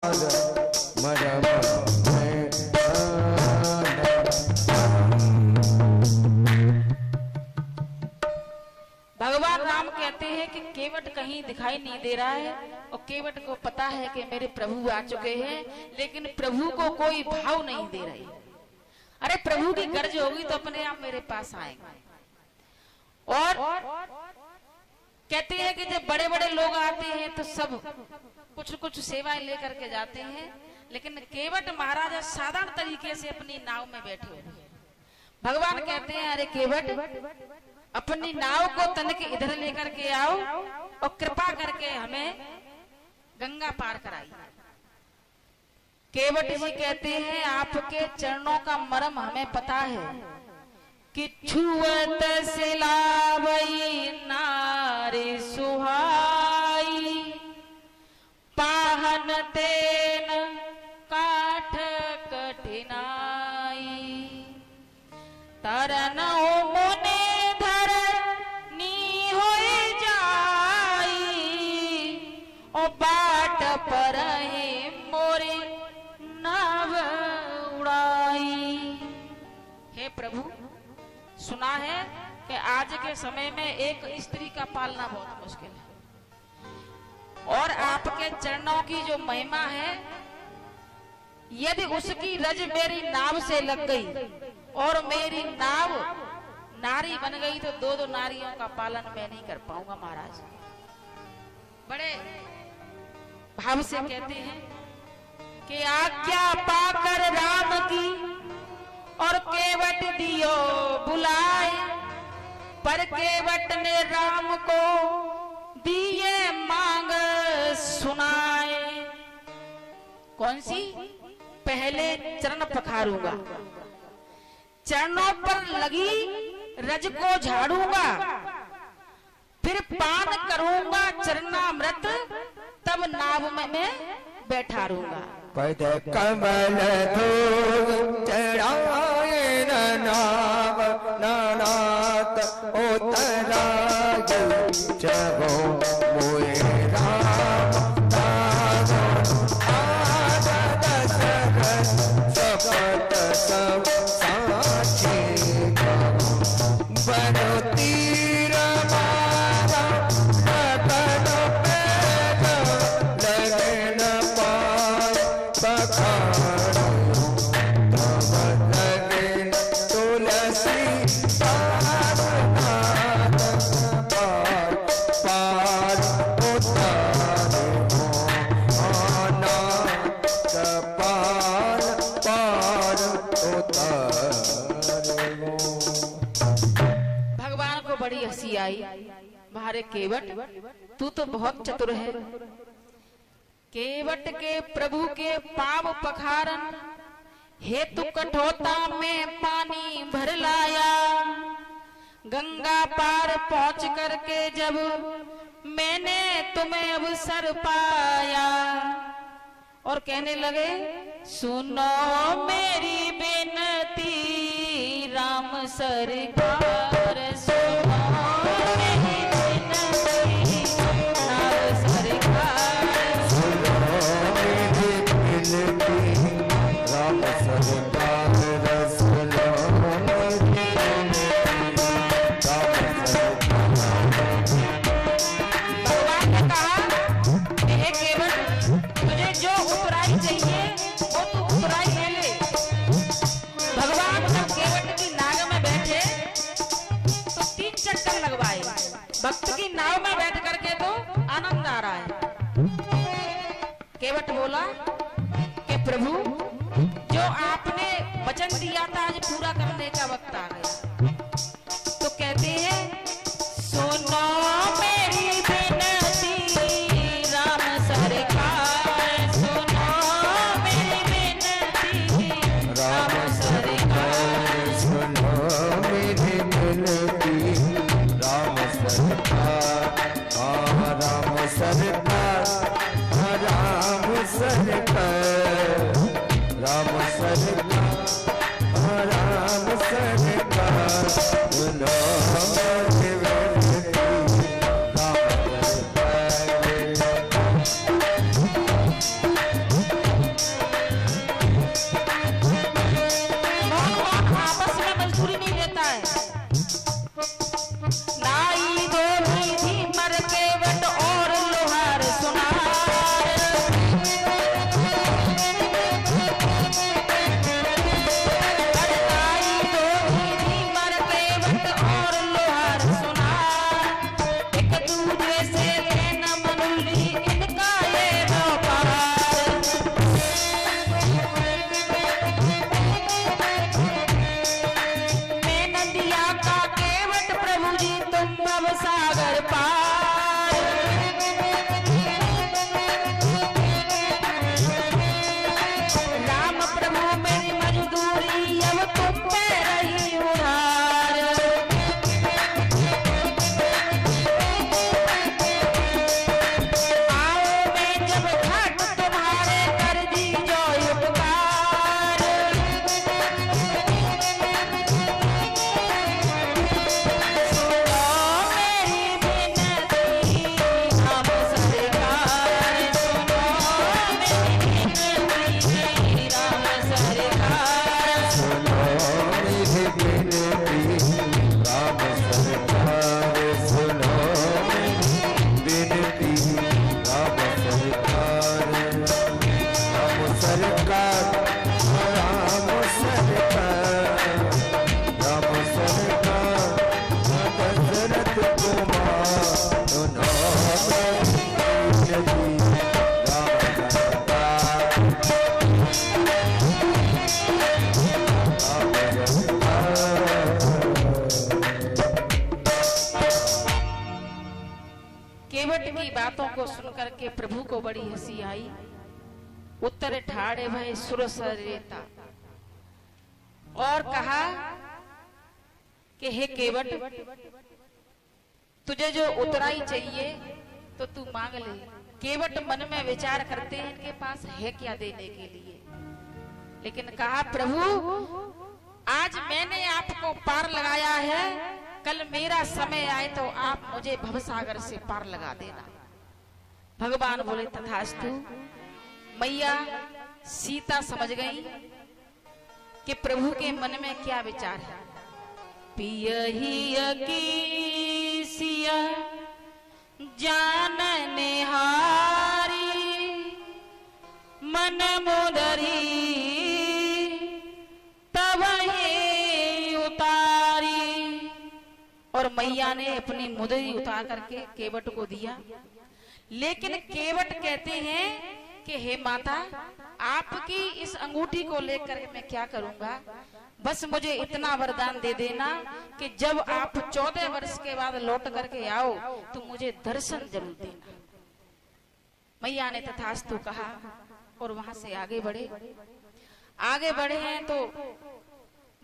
भगवान राम कहते हैं कि केवट कहीं दिखाई नहीं दे रहा है और केवट को पता है कि मेरे प्रभु आ चुके हैं, लेकिन प्रभु को कोई भाव नहीं दे रही। अरे प्रभु की गर्ज होगी तो अपने आप मेरे पास आएंगे। और कहते हैं कि जब बड़े बड़े लोग आते हैं तो सब कुछ कुछ सेवाएं लेकर के जाते हैं, लेकिन केवट महाराज साधारण तरीके से अपनी नाव में बैठे हुए हैं। भगवान कहते हैं अरे केवट अपनी नाव को तन के इधर लेकर के आओ और कृपा करके हमें गंगा पार कराइए। केवट जी कहते हैं आपके चरणों का मर्म हमें पता है कि छुअत सिलावई नारी सुहाई पाहन तेन काठ कठिनाई तरन मुने बाट पर मोरे नाव उड़ाई। हे प्रभु, सुना है कि आज के समय में एक स्त्री का पालना बहुत मुश्किल है, और आपके चरणों की जो महिमा है, यदि उसकी रज मेरी नाव से लग गई और मेरी नाव नारी बन गई तो दो नारियों का पालन मैं नहीं कर पाऊंगा। महाराज बड़े भाव से कहते हैं कि आज्ञा पाकर राम की और केवट दियो बुलाए, पर केवट ने राम को दिए मांग सुनाए। कौन सी? पहले चरण पखारूंगा, चरणों पर लगी रज को झाड़ूंगा, फिर पान करूंगा चरणामृत, तब नाव में मैं बैठा रहूंगा। पद कमल धूल चढ़ाए नाव नानात उतरा जगो मोए राम सपत सब साक्षी बनो तीर मारा लगन लगन पार पखाड़ लगन तुलसी पार पार पार उतारे आना पार पार उतारे। भगवान को बड़ी हंसी आई। भारे केवट, तू तो बहुत चतुर है। केवट के प्रभु के पाव पखारन हेतु कठोता में पानी भर लाया। गंगा पार पहुंच करके जब मैंने तुम्हें अवसर पाया, और कहने लगे सुनो मेरी बेनती राम सरकार, सुनो मेरी बेनती राम सरकार, सुनो मेरी बेनती राम सरकार, सुनो मेरी बेनती राम सरकार। भगवान ने कहा हे केवट, तुझे जो उपराई चाहिए वो तू उपराई ले ले। भगवान जब केवट की नाव में बैठे तो 3 चक्कर लगवाए। भक्त की नाव में बैठ करके तो आनंद आ रहा है। केवट बोला कि प्रभु, जो आपने वचन दिया था आज पूरा करने का वक्त आ गया। तो कहते हैं सुनो मेरी बेनती राम सरकार, सुनो मेरी बेनती राम सरकार, सुनो मेरी बेनती राम सरकार, राम सरकार, राम सरकार, राम सरकार, राम सरकार, सुनो मेरी बेनती राम सरकार। सरकार, राम सरकार, राम सरकार, दशरथ कुमार दोनों राम केवट की बातों को सुनकर के प्रभु को बड़ी हंसी आई। उत्तर ठाड़े भय सुरस रेता और कहा कि हे केवट, तुझे जो उतराई चाहिए तो तू मांग ले। केवट मन में विचार करते हैं इनके पास है क्या देने के लिए, लेकिन कहा प्रभु आज मैंने आपको पार लगाया है, कल मेरा समय आए तो आप मुझे भवसागर से पार लगा देना। भगवान बोले तथास्तु। मैया सीता समझ गई कि प्रभु के मन में क्या विचार है। पियहि की सिया जानने हारी, मन मुदरी तब ही उतारी। और मैया ने अपनी मुदरी उतार करके केवट को दिया। लेकिन केवट कहते हैं कि हे माता, आपकी इस अंगूठी को लेकर मैं क्या करूंगा, बस मुझे इतना वरदान दे देना कि जब आप 14 वर्ष के बाद लौट करके आओ तो मुझे दर्शन जरूर देना। मैया ने तथास्तु कहा और वहां से आगे बढ़े हैं तो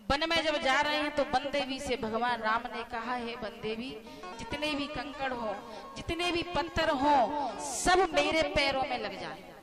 वन में जब जा रहे हैं तो बनदेवी से भगवान राम ने कहा, है बनदेवी, जितने भी कंकड़ हो, जितने भी पत्थर हो, सब मेरे पैरों में लग जाए।